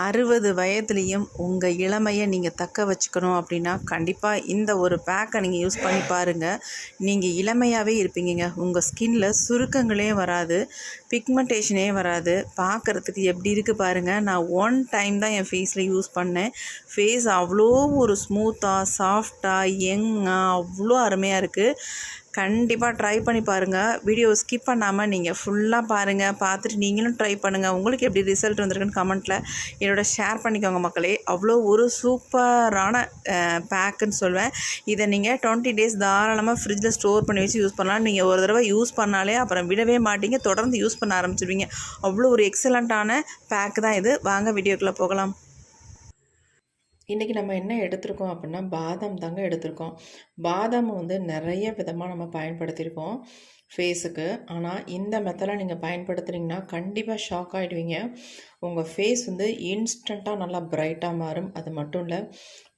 60 வயதுலேயும் உங்கள் இளமையை நீங்கள் தக்க வச்சுக்கணும் அப்படின்னா கண்டிப்பாக இந்த ஒரு பேக்கை நீங்கள் யூஸ் பண்ணி பாருங்கள். நீங்கள் இளமையாகவே இருப்பீங்க. உங்கள் ஸ்கின்னில் சுருக்கங்களே வராது, பிக்மெண்டேஷனே வராது. பார்க்குறதுக்கு எப்படி இருக்குது பாருங்கள். நான் 1 டைம் தான் என் ஃபேஸில் யூஸ் பண்ணேன். ஃபேஸ் அவ்வளோ ஒரு ஸ்மூத்தாக, சாஃப்டாக, யங்காக அவ்வளோ அருமையாக இருக்குது. கண்டிப்பாக ட்ரை பண்ணி பாருங்கள். வீடியோவை ஸ்கிப் பண்ணாமல் நீங்கள் ஃபுல்லாக பாருங்கள். பார்த்துட்டு நீங்களும் ட்ரை பண்ணுங்கள். உங்களுக்கு எப்படி ரிசல்ட் வந்திருக்குன்னு கமெண்ட்டில் என்னோட ஷேர் பண்ணிக்கோங்க மக்களே. அவ்வளோ ஒரு சூப்பரான பேக்குன்னு சொல்வேன். இதை நீங்கள் 20 டேஸ் தாராளமாக ஃப்ரிட்ஜில் ஸ்டோர் பண்ணி வச்சு யூஸ் பண்ணலாம். நீங்கள் ஒரு தடவை யூஸ் பண்ணாலே அப்புறம் விடவே மாட்டீங்க, தொடர்ந்து யூஸ் பண்ண ஆரம்பிச்சிடுவீங்க. அவ்வளோ ஒரு எக்ஸலண்ட்டான பேக்கு தான் இது. வாங்க வீடியோக்குள்ளே போகலாம். இன்றைக்கி நம்ம என்ன எடுத்திருக்கோம் அப்படின்னா பாதாம் தாங்க எடுத்திருக்கோம். பாதாம் வந்து நிறைய விதமாக நம்ம பயன்படுத்தியிருக்கோம் ஃபேஸுக்கு. ஆனால் இந்த மெத்தடை நீங்கள் பயன்படுத்துகிறீங்கன்னா கண்டிப்பாக ஷாக் ஆகிடுவீங்க. உங்கள் ஃபேஸ் வந்து இன்ஸ்டண்ட்டாக நல்லா பிரைட்டாக மாறும். அது மட்டும் இல்லை,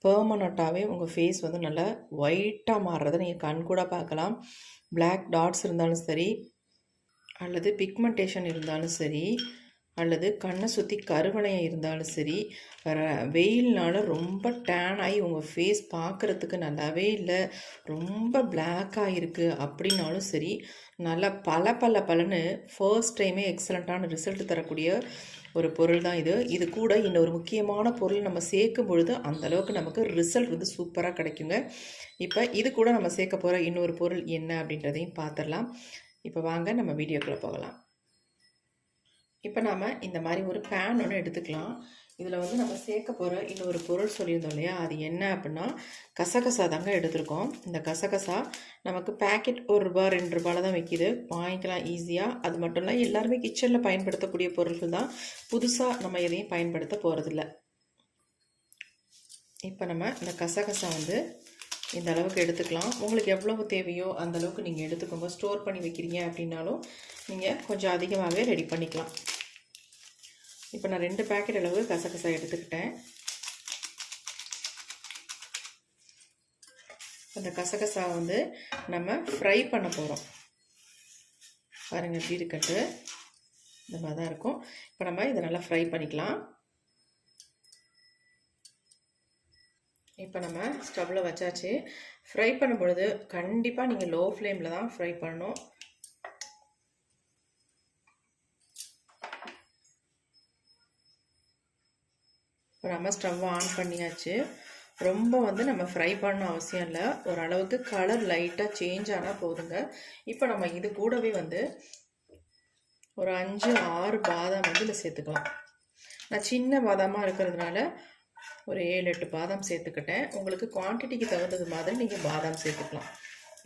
பெர்மனண்ட்டாகவே உங்கள் ஃபேஸ் வந்து நல்லா ஒயிட்டாக மாறுறதை நீங்கள் கண் கூட பார்க்கலாம். பிளாக் டாட்ஸ் இருந்தாலும் சரி, அல்லது பிக்மெண்டேஷன் இருந்தாலும் சரி, அல்லது கண்ணை சுற்றி கருவளையம் இருந்தாலும் சரி, வெயில்னால் ரொம்ப டேன் ஆகி உங்கள் ஃபேஸ் பார்க்குறதுக்கு நல்லாவே இல்லை, ரொம்ப பிளாக்காக இருக்குது அப்படின்னாலும் சரி, நல்லா பலன்னு ஃபர்ஸ்ட் டைமே எக்ஸலண்ட்டான ரிசல்ட் தரக்கூடிய ஒரு பொருள் தான் இது. இது கூட இன்னொரு முக்கியமான பொருள் நம்ம சேர்க்கும் பொழுது அந்தளவுக்கு நமக்கு ரிசல்ட் வந்து சூப்பராக கிடைக்குங்க. இப்போ இது கூட நம்ம சேர்க்க போகிற இன்னொரு பொருள் என்ன அப்படின்றதையும் பார்த்துடலாம். இப்போ வாங்க நம்ம வீடியோக்குள்ளே போகலாம். இப்போ நாம் இந்த மாதிரி ஒரு பேன் ஒன்று எடுத்துக்கலாம். இதில் வந்து நம்ம சேர்க்க போகிற இன்னொரு பொருள் சொல்லியிருந்தோம் இல்லையா, அது என்ன அப்படின்னா கசகசா தாங்க எடுத்திருக்கோம். இந்த கசகசா நமக்கு பேக்கெட் ₹1 ₹2 தான் விற்கிது, வாங்கிக்கலாம் ஈஸியாக. அது மட்டும் இல்லை, எல்லாருமே கிச்சனில் பயன்படுத்தக்கூடிய பொருட்கள் தான், புதுசாக நம்ம எதையும் பயன்படுத்த போகிறதில்ல. இப்போ நம்ம இந்த கசகசா வந்து இந்த அளவுக்கு எடுத்துக்கலாம். உங்களுக்கு எவ்வளவு தேவையோ அந்த அளவுக்கு நீங்கள் எடுத்துக்கோங்க. ஸ்டோர் பண்ணி வைக்கிறீங்க அப்படின்னாலும் நீங்கள் கொஞ்சம் அதிகமாகவே ரெடி பண்ணிக்கலாம். இப்போ நான் 2 பேக்கெட் அளவு கசகசா எடுத்துக்கிட்டேன். அந்த கசகசா வந்து நம்ம ஃப்ரை பண்ண போகிறோம். பாருங்கள் எப்படி இருக்கட்டு, இந்த மாதிரி தான் இருக்கும். இப்போ நம்ம இதை நல்லா ஃப்ரை பண்ணிக்கலாம். இப்போ நம்ம ஸ்டவ்வில் வச்சாச்சு. ஃப்ரை பண்ணும் பொழுது கண்டிப்பாக நீங்கள் லோ ஃப்ளேமில் தான் ஃப்ரை பண்ணணும். இப்போ நம்ம ஸ்டவ் ஆன் பண்ணியாச்சு. ரொம்ப வந்து நம்ம ஃப்ரை பண்ண அவசியம் இல்லை, ஓரளவுக்கு கலர் லைட்டாக சேஞ்ச் ஆனால் போதுங்க. இப்போ நம்ம இது கூடவே வந்து ஒரு 5-6 பாதாம் வந்து இதில் சேர்த்துக்கலாம். நான் சின்ன பாதாமாக இருக்கிறதுனால ஒரு 7-8 பாதாம் சேர்த்துக்கிட்டேன். உங்களுக்கு குவான்டிட்டிக்கு தகுந்தது மாதிரி நீங்கள் பாதாம் சேர்த்துக்கலாம்.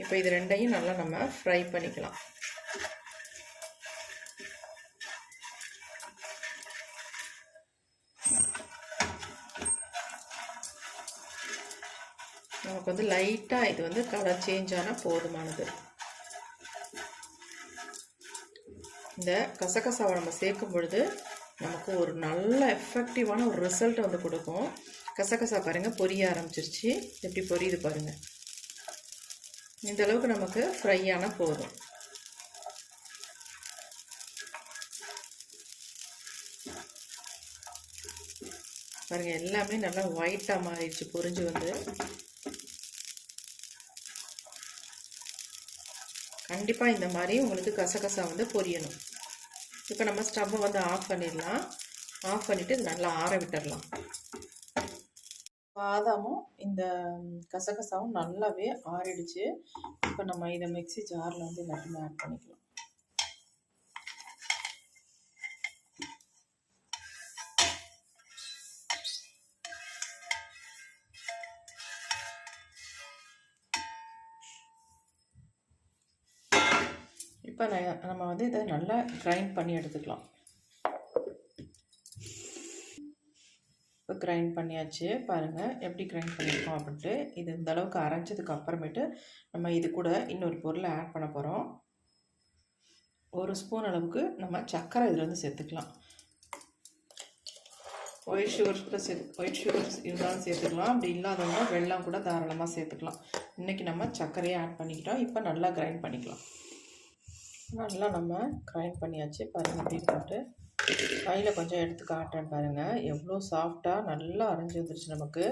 இப்போ இது ரெண்டையும் நல்லா நம்ம ஃப்ரை பண்ணிக்கலாம். நமக்கு வந்து லைட்டாக இது வந்து கலர் சேஞ்ச் ஆனால் போதுமானது. இந்த கசகசாவை நம்ம சேர்க்கும் பொழுது நமக்கு ஒரு நல்ல எஃபெக்டிவான ஒரு ரிசல்ட் வந்து கொடுக்கும். கசகசா பாருங்கள் பொரிய ஆரம்பிச்சிருச்சு. எப்படி பொரியுது பாருங்கள். இந்த அளவுக்கு நமக்கு ஃப்ரை ஆனால் போதும். பாருங்கள் எல்லாமே நல்லா ஒயிட்டாக மாறிடுச்சு பொரிஞ்சு வந்து. கண்டிப்பாக இந்த மாதிரி உங்களுக்கு கசகசா வந்து பொரியணும். இப்போ நம்ம ஸ்டவ்வை வந்து ஆஃப் பண்ணிடலாம். ஆஃப் பண்ணிவிட்டு நல்லா ஆற விட்டுடலாம். பாதாமும் இந்த கசகசாவும் நல்லாவே ஆறிடுச்சு. இப்போ நம்ம இதை மிக்ஸி ஜாரில் வந்து எல்லாத்தையுமே ஆட் பண்ணிக்கலாம். இப்போ நம்ம வந்து இதை நல்லா கிரைண்ட் பண்ணி எடுத்துக்கலாம். இப்போ கிரைண்ட் பண்ணியாச்சு. பாருங்கள் எப்படி கிரைண்ட் பண்ணியிருக்கோம் அப்படின்ட்டு. இது இந்த அளவுக்கு அரைஞ்சதுக்கு அப்புறமேட்டு நம்ம இது கூட இன்னொரு பொருளை ஆட் பண்ண போகிறோம். 1 ஸ்பூன் அளவுக்கு நம்ம சர்க்கரை இதில் வந்து சேர்த்துக்கலாம். ஒயிட் சுகர் இருந்தாலும் சேர்த்துக்கலாம், அப்படி இல்லாதவங்க வெல்லம் கூட தாராளமாக சேர்த்துக்கலாம். இன்றைக்கி நம்ம சர்க்கரையை ஆட் பண்ணிக்கிட்டோம். இப்போ நல்லா கிரைண்ட் பண்ணிக்கலாம். நல்லா நம்ம கிரைண்ட் பண்ணியாச்சு. பாருங்கள் எப்படி போட்டு கையில் கொஞ்சம் எடுத்து காட்டுறேன் பாருங்கள், எவ்வளோ சாஃப்டாக நல்லா அரைஞ்சி வந்துருச்சு நமக்கு.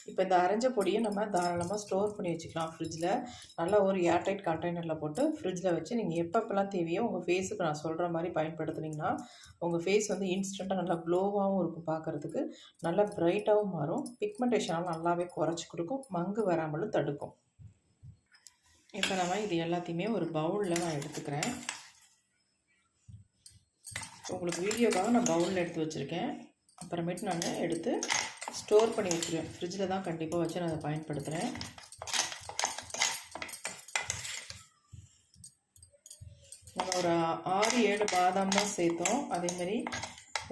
இப்போ இந்த அரைஞ்ச பொடியை நம்ம தாராளமாக ஸ்டோர் பண்ணி வச்சுக்கலாம் ஃப்ரிட்ஜில். நல்லா ஒரு ஏர்டைட் கண்டெய்னரில் போட்டு ஃப்ரிட்ஜில் வச்சு நீங்கள் எப்பப்பெல்லாம் தேவையோ உங்கள் ஃபேஸுக்கு நான் சொல்கிற மாதிரி பயன்படுத்துனீங்கன்னா உங்கள் ஃபேஸ் வந்து இன்ஸ்டண்ட்டாக நல்லா க்ளோவாகவும் இருக்கும், பார்க்குறதுக்கு நல்லா ப்ரைட்டாகவும் மாறும், பிக்மெண்டேஷனாலும் நல்லாவே குறைச்சி கொடுக்கும், மங்கு வராமலும் தடுக்கும். இப்போ நம்ம இது எல்லாத்தையுமே ஒரு பவுலில் நான் எடுத்துக்கிறேன். உங்களுக்கு வீடியோக்காக நான் பவுலில் எடுத்து வச்சுருக்கேன். அப்புறமேட்டு நான் எடுத்து ஸ்டோர் பண்ணி வச்சுருவேன். ஃப்ரிட்ஜில் தான் கண்டிப்பாக வச்சு நான் அதை பயன்படுத்துகிறேன். நம்ம ஒரு 6-7 பாதாம் தான் சேர்த்தோம். அதேமாதிரி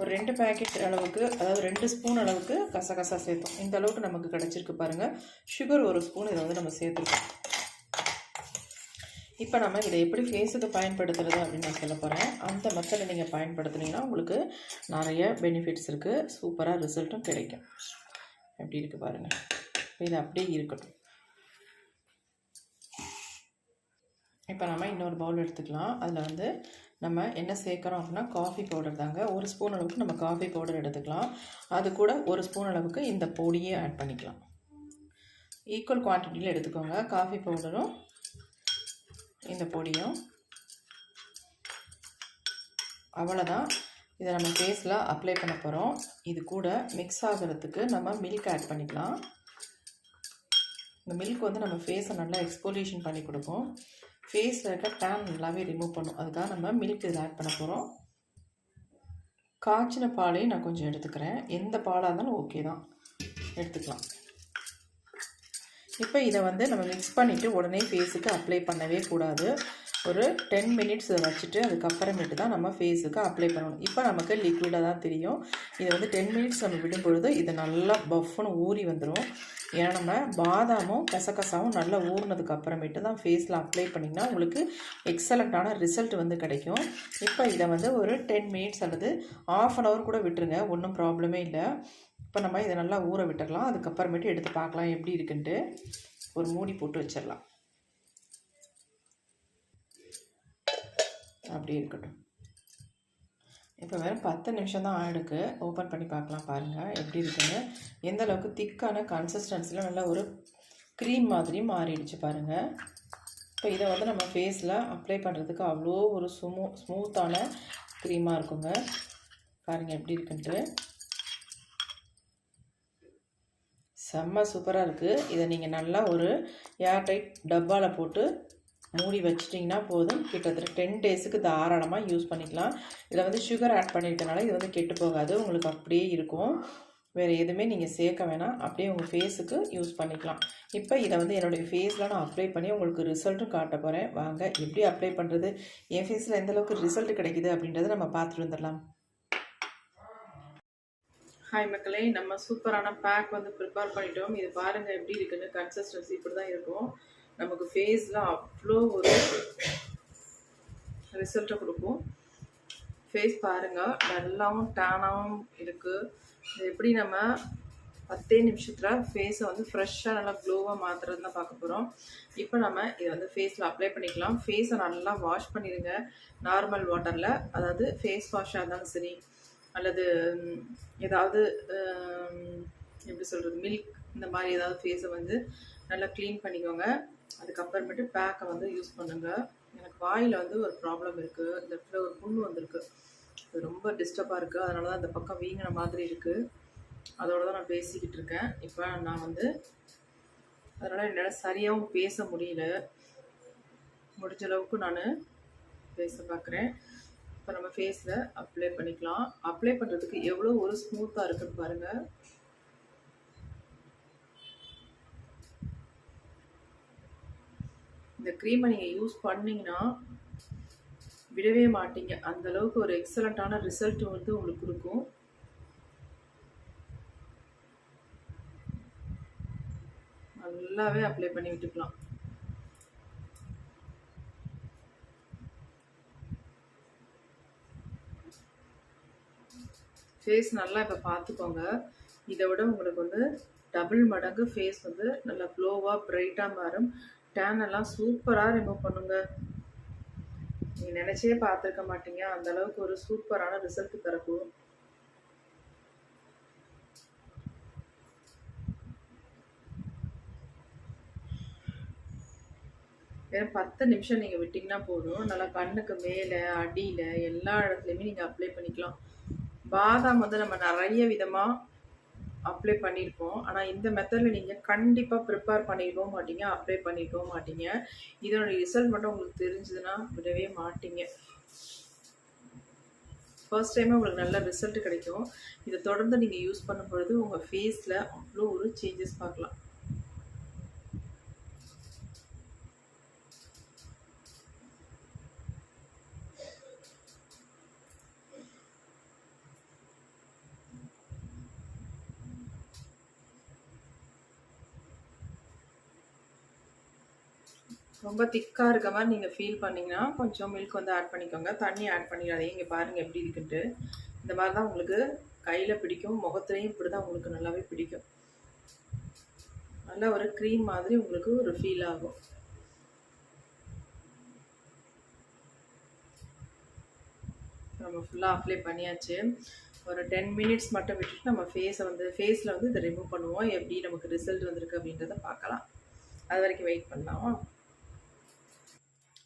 ஒரு 2 பேக்கெட் அளவுக்கு, அதாவது 2 ஸ்பூன் அளவுக்கு கசகசா சேர்த்தோம். இந்த அளவுக்கு நமக்கு கிடச்சிருக்கு பாருங்கள். சுகர் 1 ஸ்பூன் இதை வந்து நம்ம சேர்த்துருக்கோம். இப்போ நம்ம இதை எப்படி ஃபேஸுக்கு பயன்படுத்துறது அப்படின்னு நான் சொல்ல போகிறேன். அந்த மெத்தடை நீங்கள் பயன்படுத்துனீங்கன்னா உங்களுக்கு நிறைய பெனிஃபிட்ஸ் இருக்குது, சூப்பராக ரிசல்ட்டும் கிடைக்கும். எப்படி இருக்குது பாருங்கள். இது அப்படியே இருக்கட்டும். இப்போ நம்ம இன்னொரு பவுல் எடுத்துக்கலாம். அதில் வந்து நம்ம என்ன சேர்க்குறோம் அப்படின்னா காஃபி பவுடர் தாங்க. 1 ஸ்பூன் அளவுக்கு நம்ம காஃபி பவுடர் எடுத்துக்கலாம். அது கூட 1 ஸ்பூன் அளவுக்கு இந்த பொடியை ஆட் பண்ணிக்கலாம். ஈக்குவல் குவான்டிட்டியில் எடுத்துக்கோங்க, காஃபி பவுடரும் இந்த பொடியும். அவ்வளோதான். இதை நம்ம ஃபேஸில் அப்ளை பண்ண போகிறோம். இது கூட மிக்ஸ் ஆகிறதுக்கு நம்ம மில்க் ஆட் பண்ணிக்கலாம். இந்த மில்க் வந்து நம்ம ஃபேஸை நல்லா எக்ஸ்போலியூஷன் பண்ணி கொடுக்கும், ஃபேஸில் இருக்க டேன் நல்லாவே ரிமூவ் பண்ணும். அதுக்காக நம்ம மில்க் இதில் ஆட் பண்ண போகிறோம். காய்ச்சின பாலையும் நான் கொஞ்சம் எடுத்துக்கிறேன். எந்த பாலாக இருந்தாலும் ஓகே தான், எடுத்துக்கலாம். இப்போ இதை வந்து நம்ம மிக்ஸ் பண்ணிவிட்டு உடனே ஃபேஸுக்கு அப்ளை பண்ணவே கூடாது. ஒரு 10 மினிட்ஸ் இதை வச்சுட்டு அதுக்கப்புறமேட்டு தான் நம்ம ஃபேஸுக்கு அப்ளை பண்ணணும். இப்போ நமக்கு லிக்விடாக தான் தெரியும். இதை வந்து 10 மினிட்ஸ் நம்ம விடும் பொழுது இது நல்லா பஃப்னு ஊறி வந்துடும். ஏன்னா நம்ம பாதாமும் கசகசாவும் நல்லா ஊறினதுக்கு அப்புறமேட்டு தான் ஃபேஸில் அப்ளை பண்ணிங்கன்னா உங்களுக்கு எக்ஸலண்ட்டான ரிசல்ட் வந்து கிடைக்கும். இப்போ இதை வந்து ஒரு 10 மினிட்ஸ் அல்லது ½ அன் ஹவர் கூட விட்டுருங்க, ஒன்றும் ப்ராப்ளமே இல்லை. இப்போ நம்ம இதை நல்லா ஊற விட்டுடலாம். அதுக்கப்புறமேட்டு எடுத்து பார்க்கலாம் எப்படி இருக்குன்ட்டு. ஒரு மூடி போட்டு வச்சிடலாம். அப்படி இருக்கட்டும். இப்போ வெறும் 10 நிமிஷம் தான் ஆகிடுக்கு. ஓப்பன் பண்ணி பார்க்கலாம் பாருங்கள் எப்படி இருக்குன்னு. எந்த அளவுக்கு திக்கான கன்சிஸ்டன்சியில் நல்லா ஒரு க்ரீம் மாதிரி மாறிடுச்சு பாருங்கள். இப்போ இதை வந்து நம்ம ஃபேஸில் அப்ளை பண்ணுறதுக்கு அவ்வளோ ஒரு ஸ்மூத்தான க்ரீமாக இருக்குங்க. பாருங்கள் எப்படி இருக்குன்ட்டு. செம்ம சூப்பராக இருக்குது. இதை நீங்கள் நல்லா ஒரு ஏர்டைட் டப்பாவில் போட்டு மூடி வச்சிட்டிங்கன்னா போதும். கிட்டத்தட்ட 10 டேஸுக்கு தாராளமாக யூஸ் பண்ணிக்கலாம். இதில் வந்து சுகர் ஆட் பண்ணியிருக்கனால இது வந்து கெட்டு போகாது, உங்களுக்கு அப்படியே இருக்கும். வேறு எதுவுமே நீங்கள் சேர்க்க வேணாம், அப்படியே உங்கள் ஃபேஸுக்கு யூஸ் பண்ணிக்கலாம். இப்போ இதை வந்து என்னுடைய ஃபேஸில் நான் அப்ளை பண்ணி உங்களுக்கு ரிசல்ட்டும் காட்ட போகிறேன். வாங்க எப்படி அப்ளை பண்ணுறது, என் ஃபேஸில் எந்தளவுக்கு ரிசல்ட் கிடைக்குது அப்படின்றத நம்ம பார்த்துட்டு வந்துடலாம். ஹாய் மக்களே, நம்ம சூப்பரான பேக் வந்து ப்ரிப்பேர் பண்ணிட்டோம். இது பாருங்கள் எப்படி இருக்குன்னு. கன்சிஸ்டன்சி இப்படி தான் இருக்கும். நமக்கு ஃபேஸில் அவ்வளோ ஒரு ரிசல்ட்டை கொடுக்கும். ஃபேஸ் பாருங்கள் நல்லாவும் டேனாகவும் இருக்குது. இது எப்படி நம்ம 10 நிமிஷத்தில் ஃபேஸை வந்து ஃப்ரெஷ்ஷாக நல்லா க்ளோவாக மாற்றுறது தான் பார்க்க போகிறோம். இப்போ நம்ம இதை வந்து ஃபேஸில் அப்ளை பண்ணிக்கலாம். ஃபேஸை நல்லா வாஷ் பண்ணிடுங்க நார்மல் வாட்டரில், அதாவது ஃபேஸ் வாஷாக இருந்தாலும் சரி, அல்லது ஏதாவது எப்படி சொல்கிறது மில்க் இந்த மாதிரி ஏதாவது ஃபேஸை வந்து நல்லா க்ளீன் பண்ணிக்கோங்க. அதுக்கப்புறமேட்டு பேக்கை வந்து யூஸ் பண்ணுங்கள். எனக்கு வாயில் வந்து ஒரு ப்ராப்ளம் இருக்குது, இந்த இடத்துல ஒரு புண்ணு வந்திருக்கு, அது ரொம்ப டிஸ்டர்பாக இருக்குது. அதனால தான் இந்த பக்கம் வீங்கின மாதிரி இருக்குது. அதோடு தான் நான் பேசிக்கிட்டு இருக்கேன். இப்போ நான் வந்து அதனால் என்னால் சரியாகவும் பேச முடியல. முடிஞ்ச அளவுக்கு நான் பேச பார்க்குறேன். இப்போ நம்ம ஃபேஸில் அப்ளை பண்ணிக்கலாம். அப்ளை பண்ணுறதுக்கு எவ்வளோ ஒரு ஸ்மூத்தாக இருக்குன்னு பாருங்கள். இந்த க்ரீமை நீங்கள் யூஸ் பண்ணிங்கன்னா விடவே மாட்டீங்க. அந்தளவுக்கு ஒரு எக்ஸலண்ட்டான ரிசல்ட் வந்து உங்களுக்கு கொடுக்கும். நல்லாவே அப்ளை பண்ணி விட்டுக்கலாம். ஃபேஸ் நல்லா இப்போ பார்த்துக்கோங்க. இதை விட உங்களுக்கு வந்து டபுள் மடங்கு ஃபேஸ் வந்து நல்லா க்ளோவாக ப்ரைட்டாக மாறும். டேன் எல்லாம் சூப்பராக ரிமூவ் பண்ணுங்க. நீங்கள் நினச்சே பார்த்துருக்க மாட்டீங்க, அந்தளவுக்கு ஒரு சூப்பரான ரிசல்ட் தரக்கூடும். வெறும் 10 நிமிஷம் நீங்கள் விட்டிங்கன்னா போதும். நல்லா கண்ணுக்கு மேலே அடியில் எல்லா இடத்துலையுமே நீங்கள் அப்ளை பண்ணிக்கலாம். பாதாம் வந்து நம்ம நிறைய விதமாக அப்ளை பண்ணியிருப்போம். ஆனால் இந்த மெத்தடில் நீங்கள் கண்டிப்பாக ப்ரிப்பேர் பண்ணியிருக்கவும் மாட்டீங்க, அப்ளை பண்ணியிருக்கவும் மாட்டீங்க. இதோட ரிசல்ட் மட்டும் உங்களுக்கு தெரிஞ்சதுன்னா விடவே மாட்டீங்க. ஃபர்ஸ்ட் டைமே உங்களுக்கு நல்ல ரிசல்ட் கிடைக்கும். இதை தொடர்ந்து நீங்கள் யூஸ் பண்ணும் பொழுது உங்கள் ஃபேஸில் அவ்வளோ ஒரு சேஞ்சஸ் பார்க்கலாம். ரொம்ப திக்காக இருக்க மாதிரி நீங்கள் ஃபீல் பண்ணிங்கன்னா கொஞ்சம் மில்க் வந்து ஆட் பண்ணிக்கோங்க. தண்ணி ஆட் பண்ணிடாதீங்க. இங்கே பாருங்கள் எப்படி இருக்குன்ட்டு. இந்த மாதிரி தான் உங்களுக்கு கையில் பிடிக்கும், முகத்துலேயும் இப்படி தான் உங்களுக்கு நல்லாவே பிடிக்கும். நல்லா ஒரு க்ரீம் மாதிரி உங்களுக்கு ஒரு ஃபீல் ஆகும். நம்ம ஃபுல்லாக அப்ளை பண்ணியாச்சு. ஒரு 10 மினிட்ஸ் மட்டும் விட்டுட்டு நம்ம ஃபேஸில் வந்து இதை ரிமூவ் பண்ணுவோம். எப்படி நமக்கு ரிசல்ட் வந்திருக்கு அப்படின்றத பார்க்கலாம். அது வரைக்கும் வெயிட் பண்ணலாம்.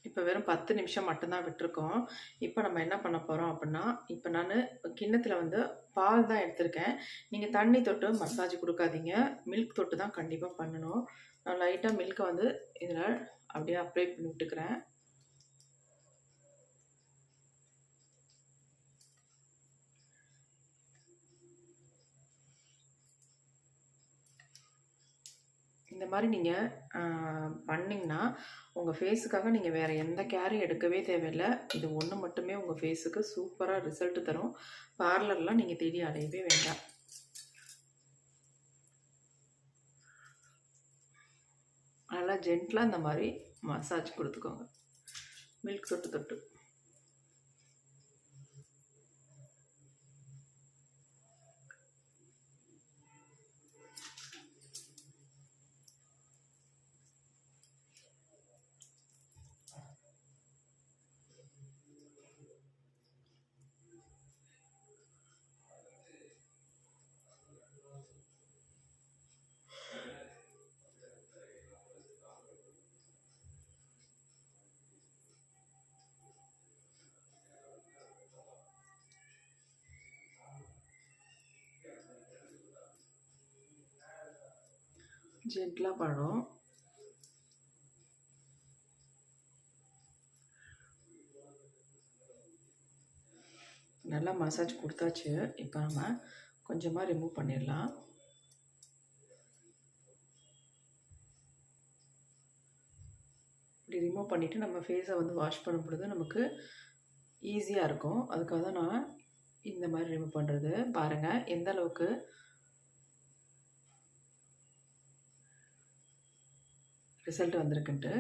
இப்போ வெறும் 10 நிமிஷம் மட்டும்தான் விட்டுருக்கோம். இப்போ நம்ம என்ன பண்ண போகிறோம் அப்படின்னா, இப்போ நான் கிண்ணத்தில் வந்து பால் தான் எடுத்திருக்கேன். நீங்கள் தண்ணி தொட்டு மசாஜ் கொடுக்காதீங்க, மில்க் தொட்டு தான் கண்டிப்பாக பண்ணணும். நான் லைட்டாக மில்கை வந்து இதில் அப்படியே அப்ளை பண்ணி விட்டுக்கிறேன். இந்த மாதிரி நீங்கள் பண்ணிங்கன்னா உங்கள் ஃபேஸுக்காக நீங்கள் வேறு எந்த கேரும் எடுக்கவே தேவையில்லை. இது ஒன்று மட்டுமே உங்கள் ஃபேஸுக்கு சூப்பராக ரிசல்ட் தரும். பார்லர்லாம் நீங்கள் தேடி அலையவே வேண்டாம். நல்லா ஜென்டலாக இந்த மாதிரி மசாஜ் கொடுத்துக்கோங்க, மில்க் தொட்டு தொட்டு. ஜென்டலாக பண்ணணும். நல்லா மசாஜ் கொடுத்தாச்சு. இப்போ நம்ம கொஞ்சமாக ரிமூவ் பண்ணிடலாம். இப்படி ரிமூவ் பண்ணிவிட்டு நம்ம ஃபேஸை வந்து வாஷ் பண்ணும் பொழுது நமக்கு ஈஸியாக இருக்கும். அதுக்காக தான் நான் இந்த மாதிரி ரிமூவ் பண்ணுறது. பாருங்கள் எந்த அளவுக்கு ரிசல்ட் வந்திருக்குன்ட்டு.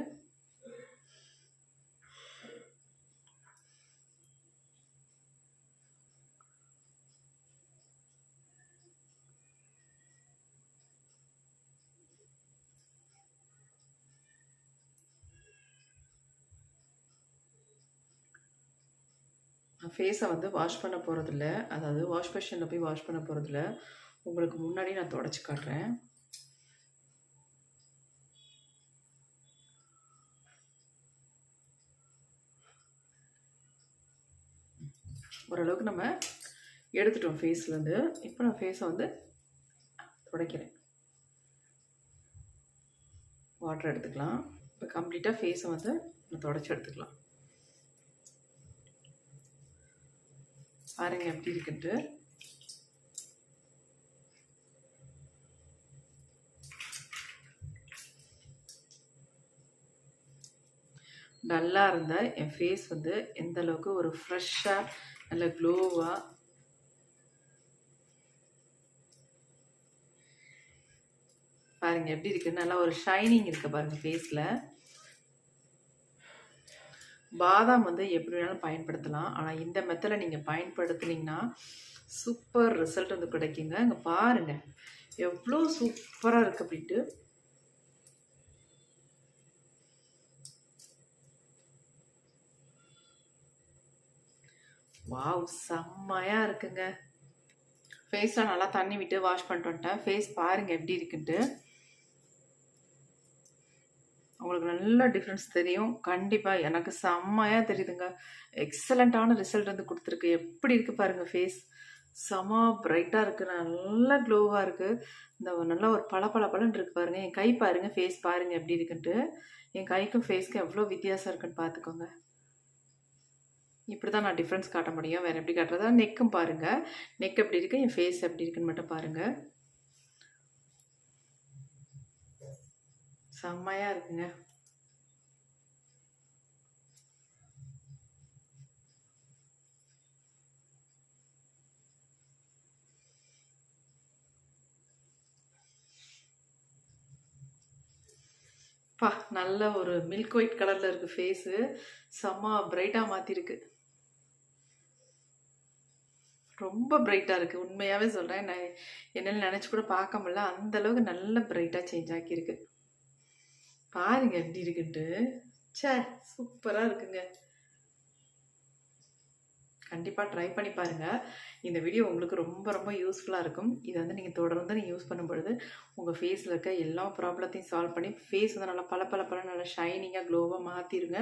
ஃபேஸை வந்து வாஷ் பண்ண போகிறதில்ல, அதாவது வாஷ் பேஷனில் போய் வாஷ் பண்ண போகிறதில்ல. உங்களுக்கு முன்னாடி நான் தொடச்சி காட்டுறேன். ஓரளவுக்கு நம்ம எடுத்துட்டோம் ஃபேஸ்லேருந்து. இப்போ நான் ஃபேஸை வந்து துடைக்கிறேன். வாட்டர் எடுத்துக்கலாம். இப்போ கம்ப்ளீட்டாக ஃபேஸை வந்து நம்ம தொடச்சி எடுத்துக்கலாம். பாருங்கள் எப்படி இருக்குன்ட்டு. டல்லாக இருந்த என் ஃபேஸ் வந்து எந்த அளவுக்கு ஒரு ஃப்ரெஷ்ஷாக நல்ல க்ளோவாக பாருங்கள் எப்படி இருக்குது. நல்லா ஒரு ஷைனிங் இருக்குது பாருங்கள் ஃபேஸில். பாதாம் வந்து எப்படி வேணாலும் பயன்படுத்தலாம். ஆனால் இந்த மெத்தடில் நீங்கள் பயன்படுத்துனீங்கன்னா சூப்பர் ரிசல்ட் வந்து கிடைக்குங்க. இங்கே பாருங்கள் எவ்வளோ சூப்பராக இருக்குது அப்படின்ட்டு. வாவ், செம்மையாக இருக்குங்க. ஃபேஸ்லாம் நல்லா தண்ணி விட்டு வாஷ் பண்ணிட்டு வந்துட்டேன். ஃபேஸ் பாருங்கள் எப்படி இருக்குன்ட்டு. உங்களுக்கு நல்ல டிஃப்ரென்ஸ் தெரியும். கண்டிப்பாக எனக்கு செம்மையாக தெரியுதுங்க. எக்ஸலண்ட்டான ரிசல்ட் வந்து கொடுத்துருக்கு. எப்படி இருக்குது பாருங்கள் ஃபேஸ். செம பிரைட்டாக இருக்குது, நல்லா க்ளோவாக இருக்குது. இந்த நல்லா ஒரு பளபளன்னு இருக்குது பாருங்கள். என் கை பாருங்கள், ஃபேஸ் பாருங்கள் எப்படி இருக்குன்ட்டு. என் கைக்கும் ஃபேஸ்க்கும் எவ்வளோ வித்தியாசம் இருக்குன்னு பார்த்துக்கோங்க. இப்படி தான் நான் டிஃப்ரென்ஸ் காட்ட முடியும். வேறு எப்படி காட்டுறதா? நெக்கும் பாருங்கள், நெக் எப்படி இருக்குது, என் ஃபேஸ் எப்படி இருக்குன்னு மட்டும் பாருங்கள். செம்மையாக இருக்குங்க. நல்ல ஒரு மில்க் ஒயிட் கலரில் இருக்குது ஃபேஸு. செம்ம பிரைட்டாக மாற்றிருக்கு. ரொம்ப பிரைட்டாக இருக்குது. உண்மையாகவே சொல்கிறேன், நான் என்னால் நினச்சி கூட பார்க்க முடியல. அந்தளவுக்கு நல்ல பிரைட்டாக சேஞ்ச் ஆக்கியிருக்கு. பாருங்க எப்படி இருக்குன்ட்டு. சே, சூப்பராக இருக்குங்க. கண்டிப்பாக ட்ரை பண்ணி பாருங்கள். இந்த வீடியோ உங்களுக்கு ரொம்ப ரொம்ப யூஸ்ஃபுல்லாக இருக்கும். இதை வந்து நீங்கள் தொடர்ந்து யூஸ் பண்ணும்பொழுது உங்கள் ஃபேஸில் இருக்க எல்லா ப்ராப்ளத்தையும் சால்வ் பண்ணி ஃபேஸ் வந்து நல்லா பல நல்லா ஷைனிங்காக க்ளோவாக மாற்றிடுங்க.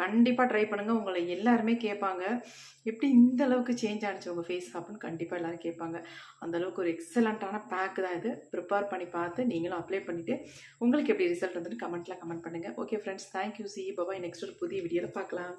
கண்டிப்பாக ட்ரை பண்ணுங்கள். உங்களை எல்லாருமே கேட்பாங்க, எப்படி இந்த அளவுக்கு சேஞ்ச் ஆனிச்சு உங்கள் ஃபேஸ் அப்படின்னு கண்டிப்பாக எல்லோரும் கேட்பாங்க. அந்தளவுக்கு ஒரு எக்ஸலண்ட்டான பேக்கு தான் இது. ப்ரிப்பேர் பண்ணி பார்த்து நீங்களும் அப்ளை பண்ணிவிட்டு உங்களுக்கு எப்படி ரிசல்ட் வந்துட்டு கமெண்ட் பண்ணுங்கள். Okay friends, thank you. See bye bye. Next ஒரு புதிய வீடியோவில் பார்க்கலாம்.